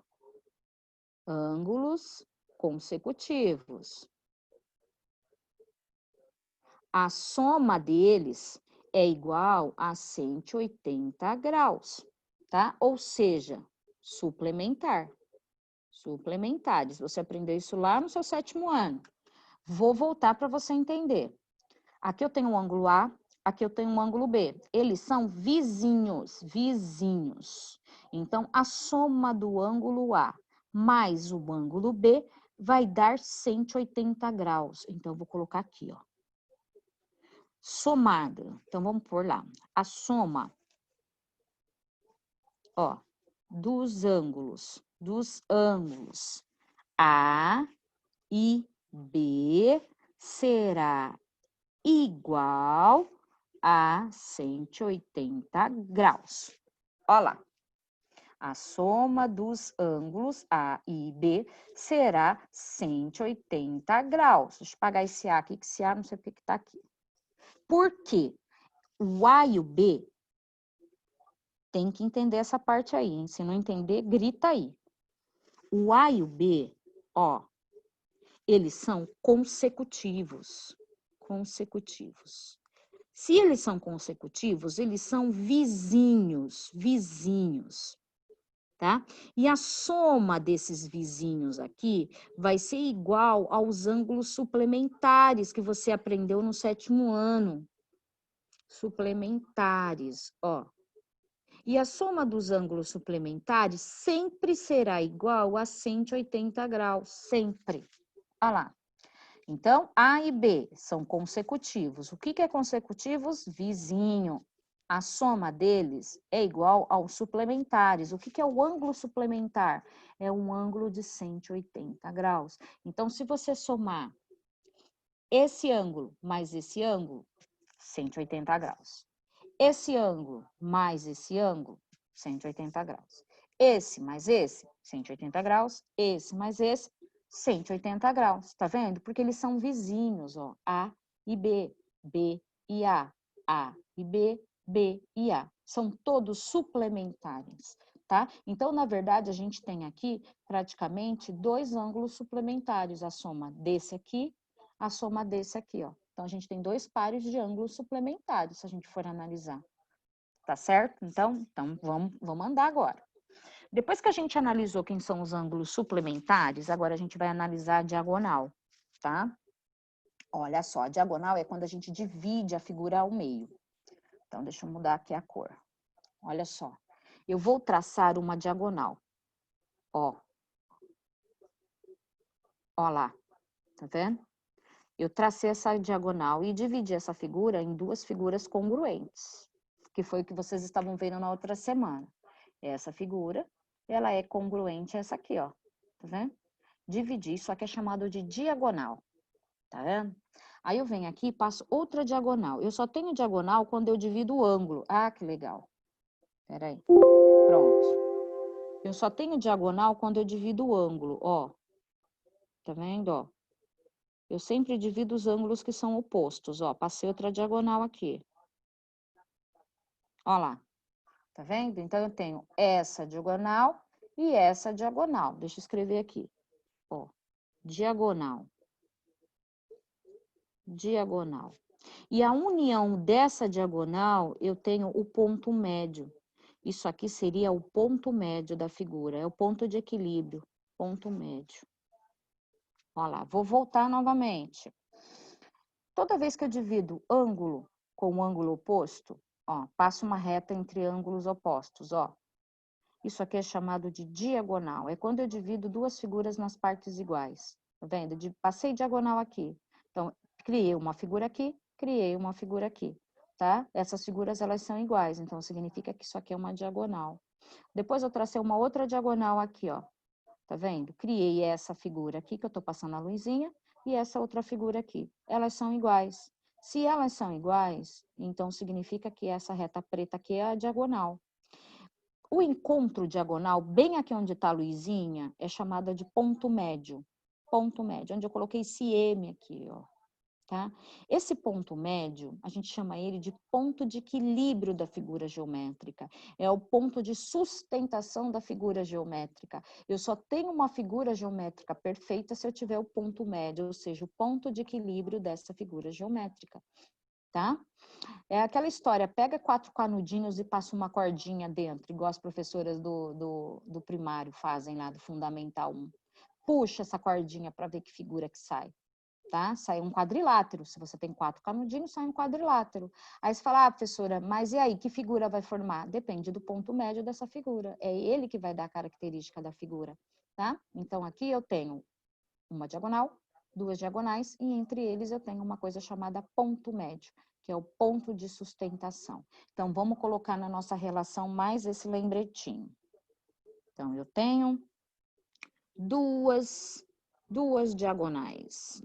Ângulos consecutivos. A soma deles é igual a 180 graus, tá? Ou seja, suplementar. Suplementares. Você aprendeu isso lá no seu 7º ano. Vou voltar para você entender. Aqui eu tenho um ângulo A, aqui eu tenho um ângulo B. Eles são vizinhos, vizinhos. Então, a soma do ângulo A mais o ângulo B vai dar 180 graus. Então, eu vou colocar aqui, ó. somada. Então, vamos pôr lá. A soma, ó, dos ângulos A e B será igual a 180 graus. Olha lá. A soma dos ângulos A e B será 180 graus. Deixa eu apagar esse A aqui, que esse A não sei o que está aqui. Por quê? O A e o B tem que entender essa parte aí, hein? Se não entender, grita aí. O A e o B, ó, eles são consecutivos. Consecutivos. Se eles são consecutivos, eles são vizinhos, tá? E a soma desses vizinhos aqui vai ser igual aos ângulos suplementares que você aprendeu no 7º ano. Suplementares, ó. E a soma dos ângulos suplementares sempre será igual a 180 graus, sempre. Olha lá. Então, A e B são consecutivos. O que é consecutivos? Vizinho. A soma deles é igual aos suplementares. O que é o ângulo suplementar? É um ângulo de 180 graus. Então, se você somar esse ângulo mais esse ângulo, 180 graus. Esse ângulo mais esse ângulo, 180 graus. Esse mais esse, 180 graus. Esse mais esse, 180 graus. Tá vendo? Porque eles são vizinhos, ó. A e B, B e A e B, B e A. São todos suplementares, tá? Então, na verdade, a gente tem aqui praticamente 2 ângulos suplementares. A soma desse aqui, a soma desse aqui, ó. Então, a gente tem 2 pares de ângulos suplementares, se a gente for analisar. Tá certo? Então vamos andar agora. Depois que a gente analisou quem são os ângulos suplementares, agora a gente vai analisar a diagonal, tá? Olha só, a diagonal é quando a gente divide a figura ao meio. Então, deixa eu mudar aqui a cor. Olha só. Eu vou traçar uma diagonal. Ó. Ó lá. Tá vendo? Eu tracei essa diagonal e dividi essa figura em 2 figuras congruentes, que foi o que vocês estavam vendo na outra semana. Essa figura, ela é congruente a essa aqui, ó. Tá vendo? Dividir, isso aqui é chamado de diagonal. Tá vendo? Aí eu venho aqui e passo outra diagonal. Eu só tenho diagonal quando eu divido o ângulo. Ah, que legal. Espera aí. Pronto. Eu só tenho diagonal quando eu divido o ângulo, ó. Tá vendo, ó? Eu sempre divido os ângulos que são opostos, ó. Passei outra diagonal aqui. Ó lá. Tá vendo? Então, eu tenho essa diagonal e essa diagonal. Deixa eu escrever aqui. Ó. Diagonal. Diagonal. E a união dessa diagonal, eu tenho o ponto médio. Isso aqui seria o ponto médio da figura. É o ponto de equilíbrio. Ponto médio. Olha lá. Vou voltar novamente. Toda vez que eu divido ângulo com ângulo oposto, ó, passo uma reta entre ângulos opostos, ó. Isso aqui é chamado de diagonal. É quando eu divido 2 figuras nas partes iguais. Tá vendo? Passei diagonal aqui. Então, criei uma figura aqui, criei uma figura aqui, tá? Essas figuras, elas são iguais, então significa que isso aqui é uma diagonal. Depois eu tracei uma outra diagonal aqui, ó. Tá vendo? Criei essa figura aqui, que eu tô passando a luzinha, e essa outra figura aqui. Elas são iguais. Se elas são iguais, então significa que essa reta preta aqui é a diagonal. O encontro diagonal, bem aqui onde está a luzinha, é chamada de ponto médio. Ponto médio, onde eu coloquei esse M aqui, ó. Tá? Esse ponto médio, a gente chama ele de ponto de equilíbrio da figura geométrica. É o ponto de sustentação da figura geométrica. Eu só tenho uma figura geométrica perfeita se eu tiver o ponto médio, ou seja, o ponto de equilíbrio dessa figura geométrica. Tá? É aquela história, pega 4 canudinhos e passa uma cordinha dentro, igual as professoras do primário fazem lá, do Fundamental 1. Puxa essa cordinha para ver que figura que sai. Tá? Sai um quadrilátero. Se você tem 4 canudinhos, sai um quadrilátero. Aí você fala, professora, mas e aí, que figura vai formar? Depende do ponto médio dessa figura. É ele que vai dar a característica da figura, tá? Então, aqui eu tenho uma diagonal, duas diagonais, e entre eles eu tenho uma coisa chamada ponto médio, que é o ponto de sustentação. Então, vamos colocar na nossa relação mais esse lembretinho. Então, eu tenho duas diagonais.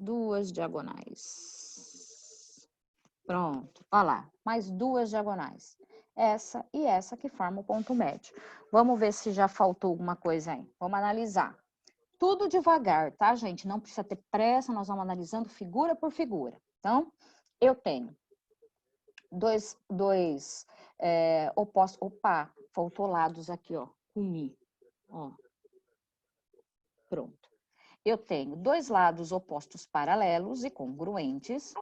Pronto, olha lá, mais duas diagonais. Essa e essa que formam o ponto médio. Vamos ver se já faltou alguma coisa aí. Vamos analisar. Tudo devagar, tá, gente? Não precisa ter pressa, nós vamos analisando figura por figura. Então, eu tenho dois opostos. Opa, faltou lados aqui, ó, com mi. Ó. Pronto. Eu tenho dois lados opostos paralelos e congruentes.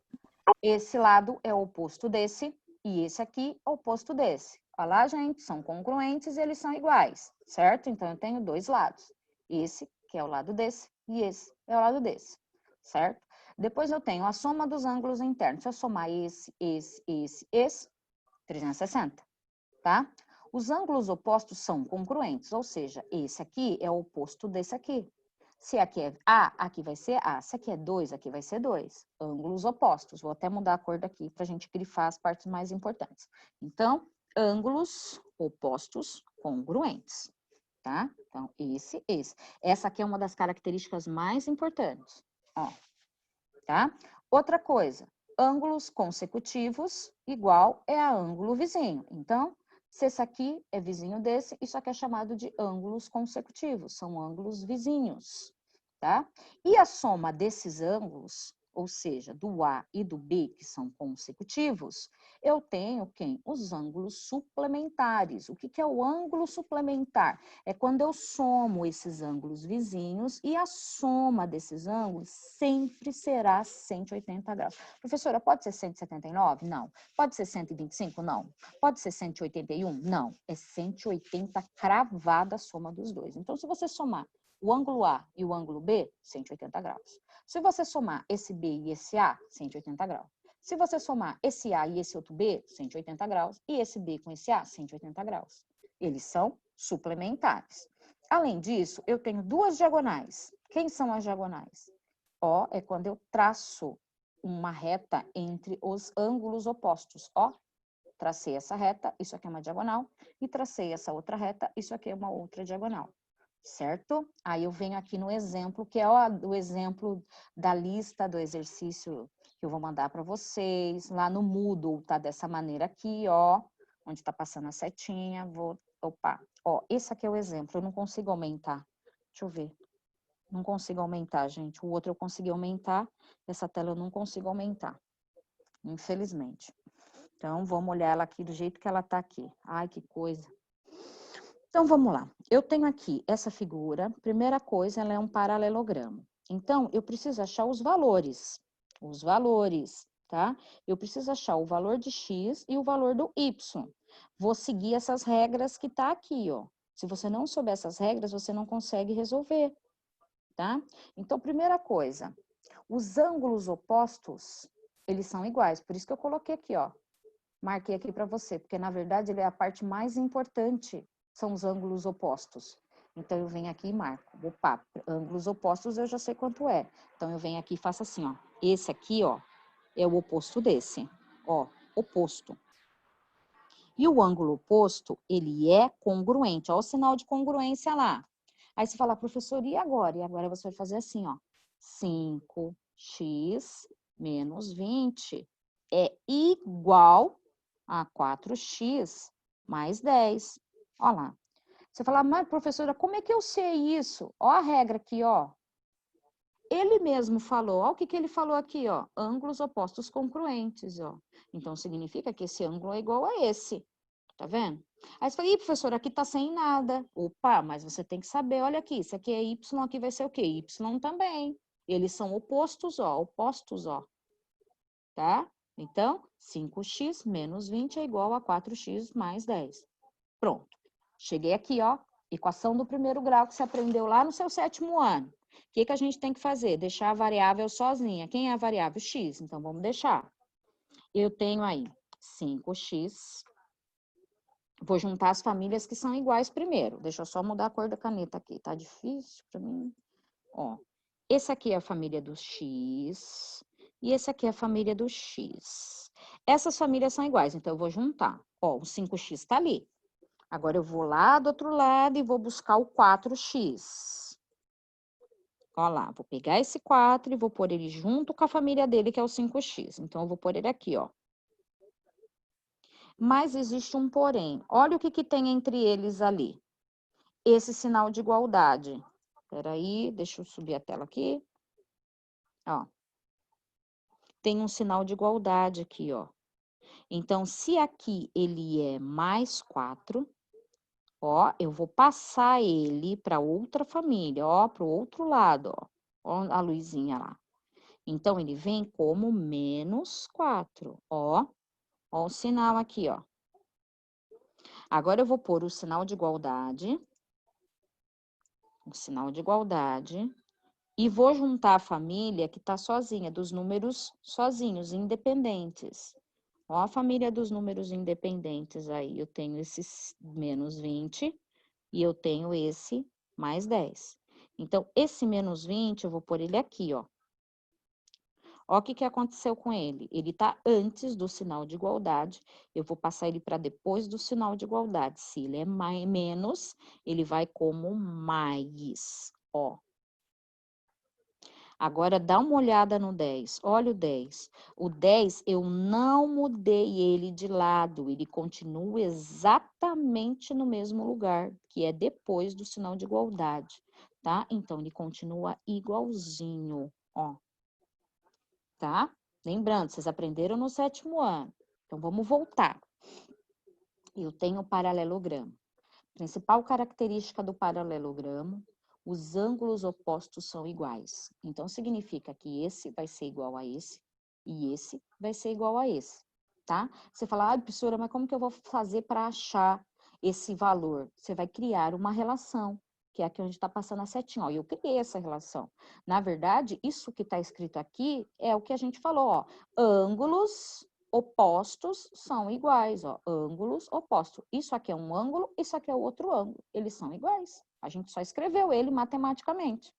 Esse lado é o oposto desse e esse aqui é o oposto desse. Olha lá, gente, são congruentes e eles são iguais, certo? Então, eu tenho dois lados. Esse, que é o lado desse, e esse é o lado desse, certo? Depois eu tenho a soma dos ângulos internos. Se eu somar esse, 360, tá? Os ângulos opostos são congruentes, ou seja, esse aqui é o oposto desse aqui. Se aqui é A, aqui vai ser A. Se aqui é 2, aqui vai ser 2. Ângulos opostos. Vou até mudar a cor daqui para a gente grifar as partes mais importantes. Então, ângulos opostos congruentes, tá? Então, esse. Essa aqui é uma das características mais importantes, ó, tá? Outra coisa, ângulos consecutivos igual é a ângulo vizinho. Então, se esse aqui é vizinho desse, isso aqui é chamado de ângulos consecutivos, são ângulos vizinhos, tá? E a soma desses ângulos, ou seja, do A e do B, que são consecutivos, eu tenho quem? Os ângulos suplementares. O que é o ângulo suplementar? É quando eu somo esses ângulos vizinhos e a soma desses ângulos sempre será 180 graus. Professora, pode ser 179? Não. Pode ser 125? Não. Pode ser 181? Não. É 180 cravada a soma dos dois. Então, se você somar o ângulo A e o ângulo B, 180 graus. Se você somar esse B e esse A, 180 graus. Se você somar esse A e esse outro B, 180 graus. E esse B com esse A, 180 graus. Eles são suplementares. Além disso, eu tenho duas diagonais. Quem são as diagonais? Ó, é quando eu traço uma reta entre os ângulos opostos. Ó, tracei essa reta, isso aqui é uma diagonal, e tracei essa outra reta, isso aqui é uma outra diagonal, certo? Aí eu venho aqui no exemplo, que é o exemplo da lista do exercício que eu vou mandar para vocês. Lá no Moodle tá dessa maneira aqui, ó, onde tá passando a setinha. Opa, ó, esse aqui é o exemplo, eu não consigo aumentar. Deixa eu ver. Não consigo aumentar, gente. O outro eu consegui aumentar, essa tela eu não consigo aumentar, infelizmente. Então, vamos olhar ela aqui do jeito que ela tá aqui. Ai, que coisa. Então, vamos lá. Eu tenho aqui essa figura. Primeira coisa, ela é um paralelogramo. Então, eu preciso achar os valores. Os valores, tá? Eu preciso achar o valor de x e o valor do y. Vou seguir essas regras que tá aqui, ó. Se você não souber essas regras, você não consegue resolver, tá? Então, primeira coisa, os ângulos opostos, eles são iguais. Por isso que eu coloquei aqui, ó. Marquei aqui para você, porque na verdade ele é a parte mais importante, são os ângulos opostos. Então eu venho aqui e marco. Opa, ângulos opostos eu já sei quanto é. Então eu venho aqui e faço assim, ó. Esse aqui, ó, é o oposto desse. Ó, oposto. E o ângulo oposto, ele é congruente. Ó o sinal de congruência lá. Aí você fala, professor, e agora? E agora você vai fazer assim, ó. 5x menos 20 é igual a 4x mais 10. Olha lá. Você fala, mas professora, como é que eu sei isso? Ó a regra aqui, ó. Ele mesmo falou, ó o que ele falou aqui, ó. Ângulos opostos congruentes, ó. Então, significa que esse ângulo é igual a esse. Tá vendo? Aí você fala, ih, professora, aqui tá sem nada. Opa, mas você tem que saber, olha aqui, isso aqui é y, aqui vai ser o quê? Y também. Eles são opostos, ó. Tá? Então, 5x menos 20 é igual a 4x mais 10. Pronto. Cheguei aqui, ó. Equação do primeiro grau que você aprendeu lá no seu 7º ano. O que a gente tem que fazer? Deixar a variável sozinha. Quem é a variável? X. Então, vamos deixar. Eu tenho aí 5x. Vou juntar as famílias que são iguais primeiro. Deixa eu só mudar a cor da caneta aqui. Tá difícil para mim. Ó. esse aqui é a família do X e esse aqui é a família do X. Essas famílias são iguais, então eu vou juntar. Ó, o 5x está ali. Agora eu vou lá do outro lado e vou buscar o 4x. Ó lá, vou pegar esse 4 e vou pôr ele junto com a família dele, que é o 5x. Então, eu vou pôr ele aqui, ó. Mas existe um porém. Olha o que tem entre eles ali. Esse sinal de igualdade. Espera aí, deixa eu subir a tela aqui. Ó. Tem um sinal de igualdade aqui, ó. Então, se aqui ele é mais 4, ó, eu vou passar ele para outra família, ó, para o outro lado, ó. Ó a luzinha lá. Então, ele vem como menos 4, ó. Ó o sinal aqui, ó. Agora, eu vou pôr o sinal de igualdade. O sinal de igualdade. E vou juntar a família que está sozinha, dos números sozinhos, independentes. Ó a família dos números independentes aí. Eu tenho esse menos 20 e eu tenho esse mais 10. Então, esse menos 20, eu vou pôr ele aqui, ó. Ó o que aconteceu com ele. Ele está antes do sinal de igualdade. Eu vou passar ele para depois do sinal de igualdade. Se ele é menos, ele vai como mais, ó. Agora, dá uma olhada no 10. Olha o 10. O 10, eu não mudei ele de lado. Ele continua exatamente no mesmo lugar, que é depois do sinal de igualdade, tá? Então, ele continua igualzinho, ó. Tá? Lembrando, vocês aprenderam no 7º ano. Então, vamos voltar. Eu tenho o paralelogramo. Principal característica do paralelogramo, os ângulos opostos são iguais. Então, significa que esse vai ser igual a esse e esse vai ser igual a esse, tá? Você fala, professora, mas como que eu vou fazer para achar esse valor? Você vai criar uma relação, que é aqui onde está passando a setinha, ó. E eu criei essa relação. Na verdade, isso que está escrito aqui é o que a gente falou, ó. Ângulos opostos são iguais, ó. Ângulos opostos. Isso aqui é um ângulo, isso aqui é outro ângulo. Eles são iguais. A gente só escreveu ele matematicamente,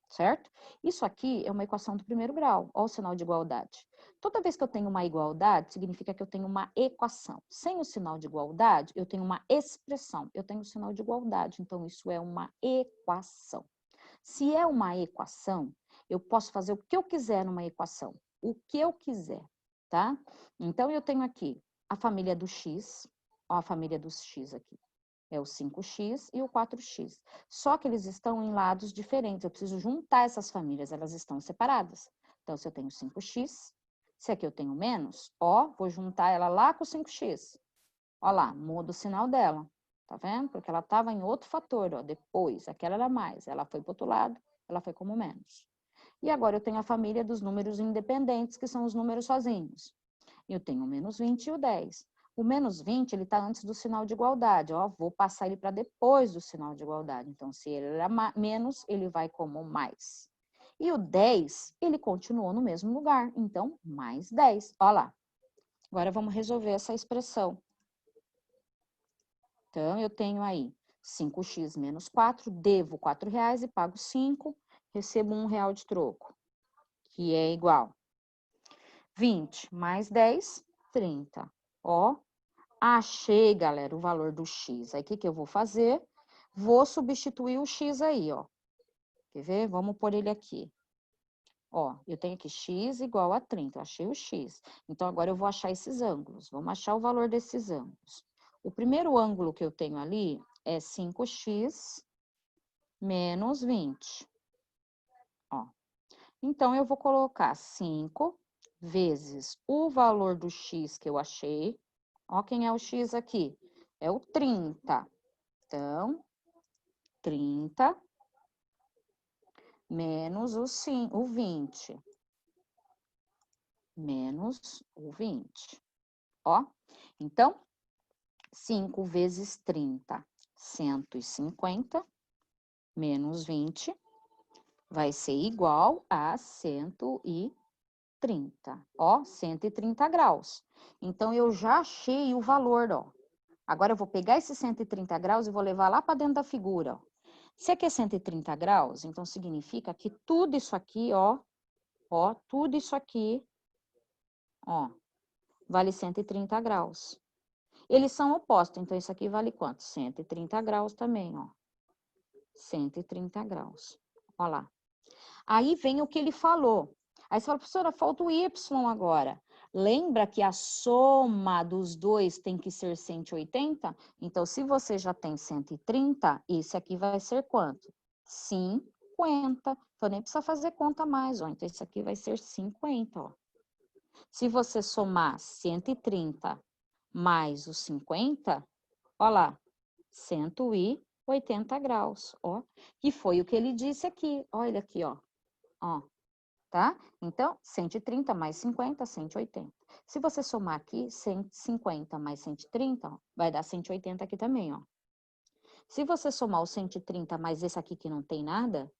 certo? Isso aqui é uma equação do 1º grau. Ó o sinal de igualdade. Toda vez que eu tenho uma igualdade, significa que eu tenho uma equação. Sem o sinal de igualdade, eu tenho uma expressão. Eu tenho o sinal de igualdade, então isso é uma equação. Se é uma equação, eu posso fazer o que eu quiser numa equação. O que eu quiser, tá? Então, eu tenho aqui a família do x, ó a família dos x aqui. É o 5x e o 4x. Só que eles estão em lados diferentes. Eu preciso juntar essas famílias, elas estão separadas. Então, se eu tenho 5x, se aqui eu tenho menos, ó, vou juntar ela lá com o 5x. Ó lá, muda o sinal dela. Tá vendo? Porque ela estava em outro fator, ó, depois. Aquela era mais. Ela foi para o outro lado, ela foi como menos. E agora eu tenho a família dos números independentes, que são os números sozinhos. Eu tenho o menos 20 e o 10. O menos 20, ele está antes do sinal de igualdade, ó. Vou passar ele para depois do sinal de igualdade. Então, se ele era menos, ele vai como mais. E o 10, ele continuou no mesmo lugar. Então, mais 10. Ó lá. Agora, vamos resolver essa expressão. Então, eu tenho aí 5x menos 4, devo R$4 e pago 5, recebo R$1 de troco, que é igual 20 mais 10, 30. Ó, achei, galera, o valor do x. Aí, o que eu vou fazer? Vou substituir o x aí, ó. Quer ver? Vamos pôr ele aqui. Ó, eu tenho aqui x igual a 30, eu achei o x. Então, agora eu vou achar esses ângulos. Vamos achar o valor desses ângulos. O primeiro ângulo que eu tenho ali é 5x menos 20. Ó. Então, eu vou colocar 5 vezes o valor do x que eu achei. Ó, quem é o x aqui? É o 30. Então, 30 menos o 20. Menos o 20. Ó, então, 5 vezes 30, 150, menos 20, vai ser igual a 130. Ó, 130 graus. Então, eu já achei o valor, ó. Agora, eu vou pegar esses 130 graus e vou levar lá para dentro da figura, ó. Se aqui é 130 graus, então significa que tudo isso aqui, ó, tudo isso aqui, ó, vale 130 graus. Eles são opostos, então isso aqui vale quanto? 130 graus também, ó. 130 graus. Ó lá. Aí vem o que ele falou. Aí você fala, professora, falta o Y agora. Lembra que a soma dos dois tem que ser 180? Então, se você já tem 130, esse aqui vai ser quanto? 50. Então, nem precisa fazer conta mais, ó. Então, esse aqui vai ser 50, ó. Se você somar 130 mais os 50, ó lá, 180 graus, ó. Que foi o que ele disse aqui. Olha aqui, ó. Ó, tá? Então, 130 mais 50, 180. Se você somar aqui, 150 mais 130, ó, vai dar 180 aqui também, ó. Se você somar o 130 mais esse aqui que não tem nada,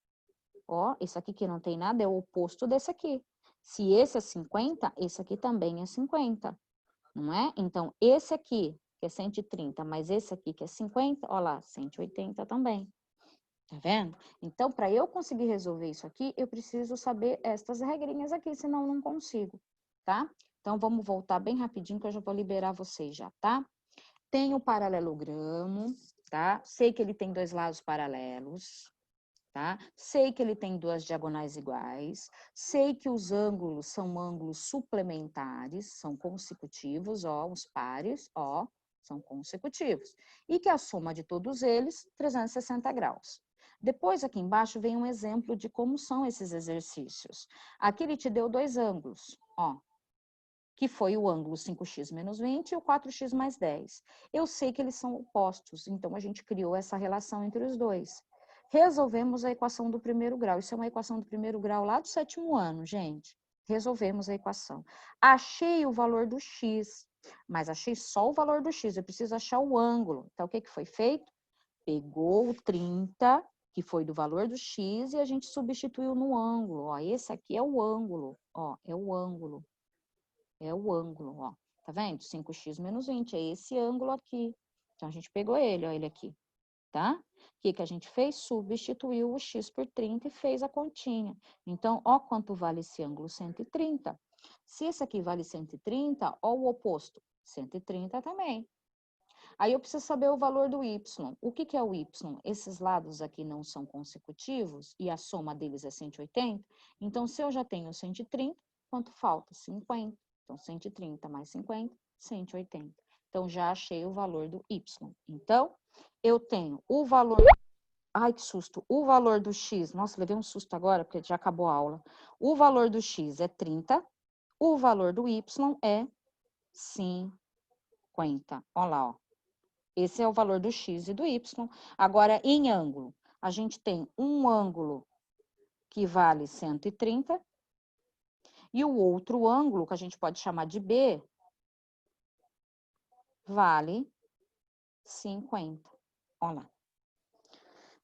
ó, esse aqui que não tem nada é o oposto desse aqui. Se esse é 50, esse aqui também é 50, não é? Então, esse aqui, que é 130, mais esse aqui que é 50, ó lá, 180 também. Tá vendo? Então, para eu conseguir resolver isso aqui, eu preciso saber estas regrinhas aqui, senão eu não consigo, tá? Então, vamos voltar bem rapidinho que eu já vou liberar vocês já, tá? Tem o paralelogramo, tá? Sei que ele tem dois lados paralelos, tá? Sei que ele tem duas diagonais iguais, sei que os ângulos são ângulos suplementares, são consecutivos, ó, os pares, ó, são consecutivos. E que a soma de todos eles, 360 graus. Depois, aqui embaixo, vem um exemplo de como são esses exercícios. Aqui ele te deu dois ângulos, ó, que foi o ângulo 5x menos 20 e o 4x mais 10. Eu sei que eles são opostos, então a gente criou essa relação entre os dois. Resolvemos a equação do primeiro grau. Isso é uma equação do primeiro grau lá do 7º ano, gente. Resolvemos a equação. Achei o valor do x, mas achei só o valor do x, eu preciso achar o ângulo. Então, o que foi feito? Pegou o 30, que foi do valor do x, e a gente substituiu no ângulo. Ó, esse aqui é o ângulo, ó, é o ângulo. É o ângulo, ó. Tá vendo? 5x menos 20, é esse ângulo aqui. Então, a gente pegou ele, ó, ele aqui, tá? O que a gente fez? Substituiu o x por 30 e fez a continha. Então, ó quanto vale esse ângulo, 130. Se esse aqui vale 130, ó o oposto, 130 também. Aí eu preciso saber o valor do y. O que é o y? Esses lados aqui não são consecutivos e a soma deles é 180. Então, se eu já tenho 130, quanto falta? 50. Então, 130 mais 50, 180. Então, já achei o valor do y. Então, eu tenho o valor... Ai, que susto. O valor do x... Nossa, levei um susto agora, porque já acabou a aula. O valor do x é 30. O valor do y é 50. Olha lá, ó. Esse é o valor do x e do y. Agora, em ângulo, a gente tem um ângulo que vale 130 e o outro ângulo, que a gente pode chamar de B, vale 50. Olha lá.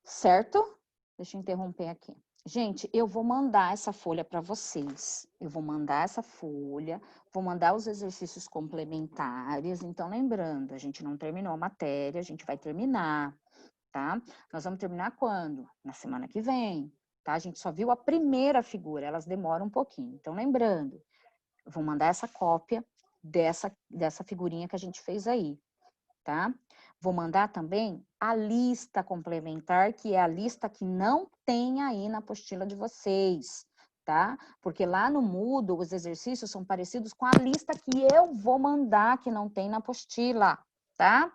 Certo? Deixa eu interromper aqui. Gente, eu vou mandar essa folha para vocês. Eu vou mandar essa folha, vou mandar os exercícios complementares. Então, lembrando, a gente não terminou a matéria, a gente vai terminar, tá? Nós vamos terminar quando? Na semana que vem, tá? A gente só viu a primeira figura, elas demoram um pouquinho. Então, lembrando, eu vou mandar essa cópia dessa figurinha que a gente fez aí, tá? Vou mandar também a lista complementar, que é a lista que não tem aí na apostila de vocês, tá? Porque lá no Moodle, os exercícios são parecidos com a lista que eu vou mandar, que não tem na apostila, tá?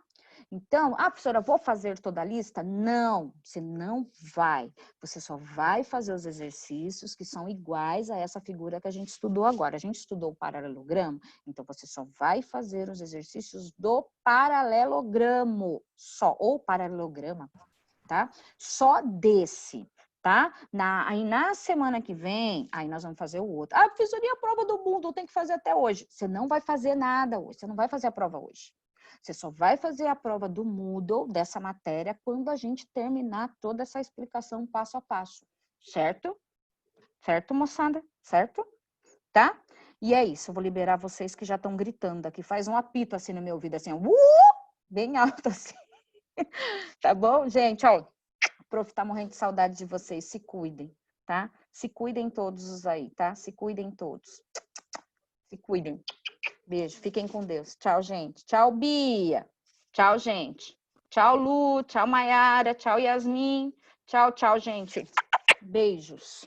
Então, professora, vou fazer toda a lista? Não, você não vai. Você só vai fazer os exercícios que são iguais a essa figura que a gente estudou agora. A gente estudou o paralelogramo, então você só vai fazer os exercícios do paralelogramo, só, ou paralelograma, tá? Só desse, tá? Aí na semana que vem, aí nós vamos fazer o outro. Professora, e a prova do mundo tem que fazer até hoje? Você não vai fazer nada hoje, você não vai fazer a prova hoje. Você só vai fazer a prova do Moodle, dessa matéria, quando a gente terminar toda essa explicação passo a passo. Certo? Certo, moçada? Certo? Tá? E é isso, eu vou liberar vocês que já estão gritando aqui. Faz um apito assim no meu ouvido, assim, bem alto assim. Tá bom, gente? Ó, O prof tá morrendo de saudade de vocês. Se cuidem, tá? Se cuidem todos os aí, tá? Se cuidem todos. Se cuidem. Beijo. Fiquem com Deus. Tchau, gente. Tchau, Bia. Tchau, gente. Tchau, Lu. Tchau, Maiara. Tchau, Yasmin. Tchau, tchau, gente. Beijos.